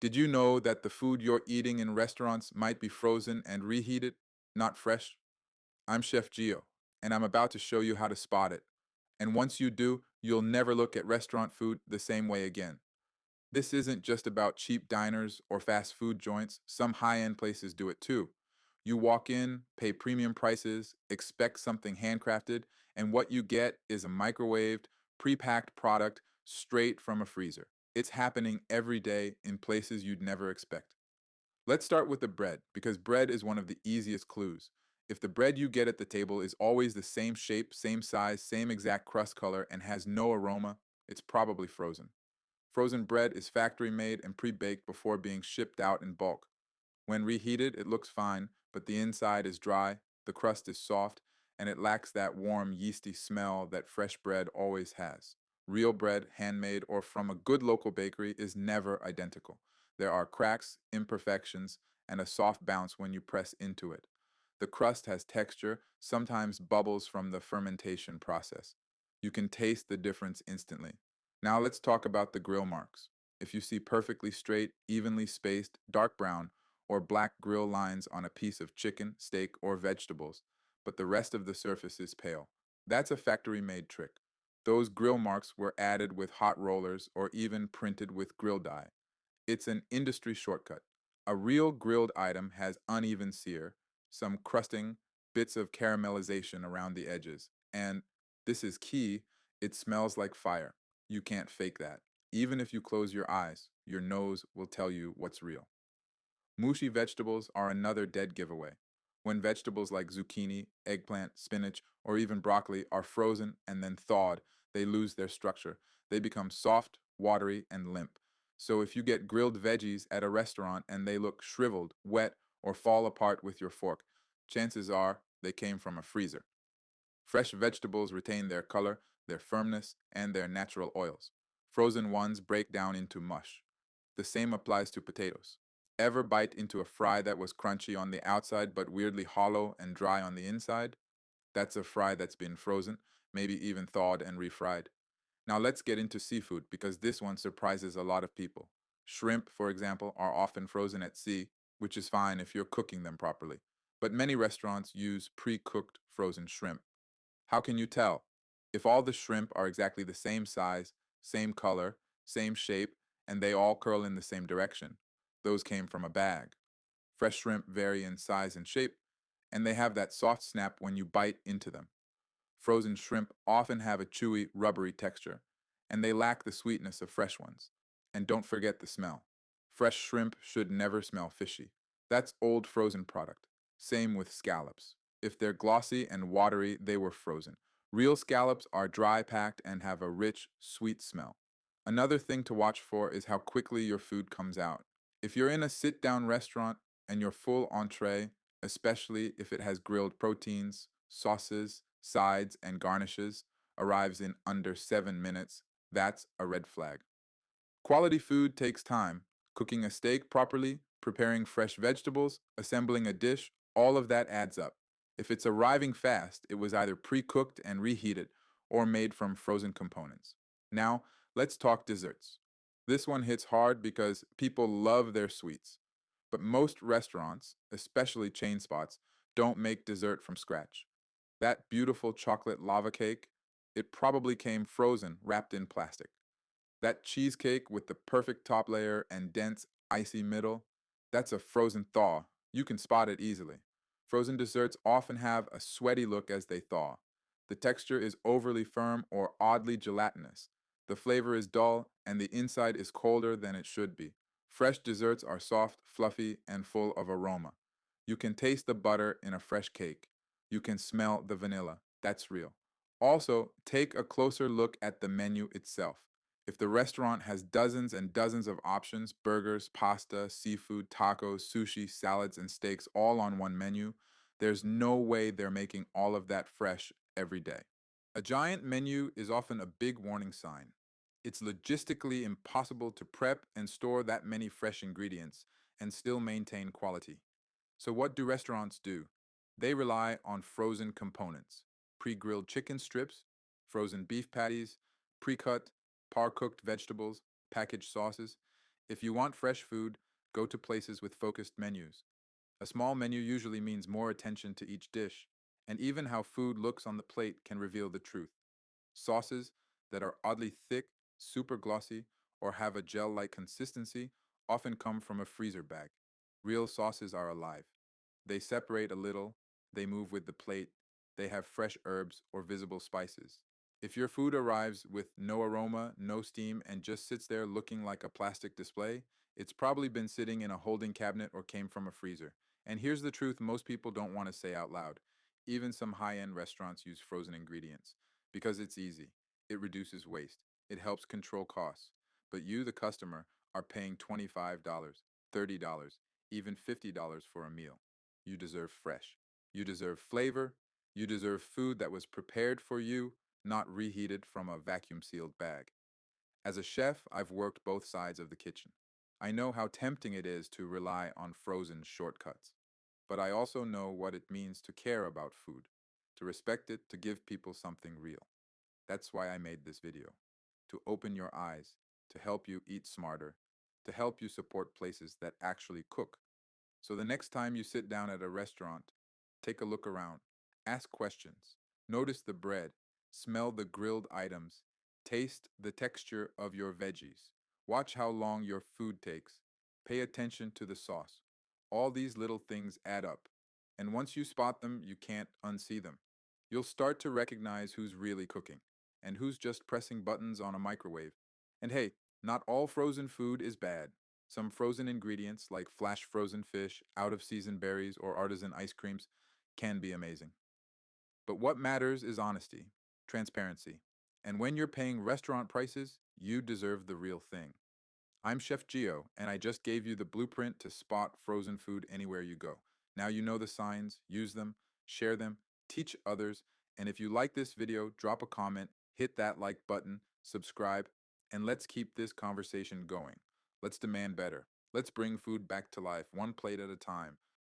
Did you know that the food you're eating in restaurants might be frozen and reheated, not fresh? I'm Chef Gio, and I'm about to show you how to spot it. And once you do, you'll never look at restaurant food the same way again. This isn't just about cheap diners or fast food joints, some high end places do it too. You walk in, pay premium prices, expect something handcrafted, and what you get is a microwaved, pre packed product straight from a freezer. It's happening every day in places you'd never expect. Let's start with the bread, because bread is one of the easiest clues. If the bread you get at the table is always the same shape, same size, same exact crust color, and has no aroma, it's probably frozen. Frozen bread is factory made and pre baked before being shipped out in bulk. When reheated, it looks fine, but the inside is dry, the crust is soft, and it lacks that warm, yeasty smell that fresh bread always has. Real bread, handmade or from a good local bakery, is never identical. There are cracks, imperfections, and a soft bounce when you press into it. The crust has texture, sometimes bubbles from the fermentation process. You can taste the difference instantly. Now let's talk about the grill marks. If you see perfectly straight, evenly spaced, dark brown, or black grill lines on a piece of chicken, steak, or vegetables, but the rest of the surface is pale, that's a factory made trick. Those grill marks were added with hot rollers or even printed with grill dye. It's an industry shortcut. A real grilled item has uneven sear, some crusting, bits of caramelization around the edges, and this is key, it smells like fire. You can't fake that. Even if you close your eyes, your nose will tell you what's real. Mushy vegetables are another dead giveaway. When vegetables like zucchini, eggplant, spinach, or even broccoli are frozen and then thawed, they lose their structure. They become soft, watery, and limp. So if you get grilled veggies at a restaurant and they look shriveled, wet, or fall apart with your fork, chances are they came from a freezer. Fresh vegetables retain their color, their firmness, and their natural oils. Frozen ones break down into mush. The same applies to potatoes. Ever bite into a fry that was crunchy on the outside but weirdly hollow and dry on the inside? That's a fry that's been frozen, maybe even thawed and refried. Now let's get into seafood because this one surprises a lot of people. Shrimp, for example, are often frozen at sea, which is fine if you're cooking them properly. But many restaurants use pre cooked frozen shrimp. How can you tell? If all the shrimp are exactly the same size, same color, same shape, and they all curl in the same direction, those came from a bag. Fresh shrimp vary in size and shape, and they have that soft snap when you bite into them. Frozen shrimp often have a chewy, rubbery texture, and they lack the sweetness of fresh ones. And don't forget the smell. Fresh shrimp should never smell fishy. That's old frozen product. Same with scallops. If they're glossy and watery, they were frozen. Real scallops are dry packed and have a rich, sweet smell. Another thing to watch for is how quickly your food comes out. If you're in a sit down restaurant and your full entree, especially if it has grilled proteins, sauces, sides, and garnishes, arrives in under 7 minutes, that's a red flag. Quality food takes time. Cooking a steak properly, preparing fresh vegetables, assembling a dish, all of that adds up. If it's arriving fast, it was either pre cooked and reheated or made from frozen components. Now, let's talk desserts. This one hits hard because people love their sweets. But most restaurants, especially chain spots, don't make dessert from scratch. That beautiful chocolate lava cake, it probably came frozen, wrapped in plastic. That cheesecake with the perfect top layer and dense, icy middle, that's a frozen thaw. You can spot it easily. Frozen desserts often have a sweaty look as they thaw. The texture is overly firm or oddly gelatinous. The flavor is dull, and the inside is colder than it should be. Fresh desserts are soft, fluffy, and full of aroma. You can taste the butter in a fresh cake. You can smell the vanilla. That's real. Also, take a closer look at the menu itself. If the restaurant has dozens and dozens of options burgers, pasta, seafood, tacos, sushi, salads, and steaks all on one menu there's no way they're making all of that fresh every day. A giant menu is often a big warning sign. It's logistically impossible to prep and store that many fresh ingredients and still maintain quality. So, what do restaurants do? They rely on frozen components pre grilled chicken strips, frozen beef patties, pre cut, par cooked vegetables, packaged sauces. If you want fresh food, go to places with focused menus. A small menu usually means more attention to each dish, and even how food looks on the plate can reveal the truth. Sauces that are oddly thick, super glossy, or have a gel like consistency often come from a freezer bag. Real sauces are alive. They separate a little, they move with the plate, they have fresh herbs or visible spices. If your food arrives with no aroma, no steam, and just sits there looking like a plastic display, it's probably been sitting in a holding cabinet or came from a freezer. And here's the truth most people don't want to say out loud. Even some high end restaurants use frozen ingredients because it's easy, it reduces waste, it helps control costs. But you, the customer, are paying $25, $30, even $50 for a meal. You deserve fresh. You deserve flavor. You deserve food that was prepared for you, not reheated from a vacuum sealed bag. As a chef, I've worked both sides of the kitchen. I know how tempting it is to rely on frozen shortcuts. But I also know what it means to care about food, to respect it, to give people something real. That's why I made this video. To open your eyes, to help you eat smarter, to help you support places that actually cook. So the next time you sit down at a restaurant, take a look around, ask questions, notice the bread, smell the grilled items, taste the texture of your veggies, watch how long your food takes, pay attention to the sauce. All these little things add up, and once you spot them, you can't unsee them. You'll start to recognize who's really cooking and who's just pressing buttons on a microwave. And hey, not all frozen food is bad. Some frozen ingredients, like flash frozen fish, out of season berries, or artisan ice creams, can be amazing. But what matters is honesty, transparency. And when you're paying restaurant prices, you deserve the real thing. I'm Chef Gio, and I just gave you the blueprint to spot frozen food anywhere you go. Now you know the signs, use them, share them, teach others, and if you like this video, drop a comment, hit that like button, subscribe, and let's keep this conversation going. Let's demand better. Let's bring food back to life, one plate at a time,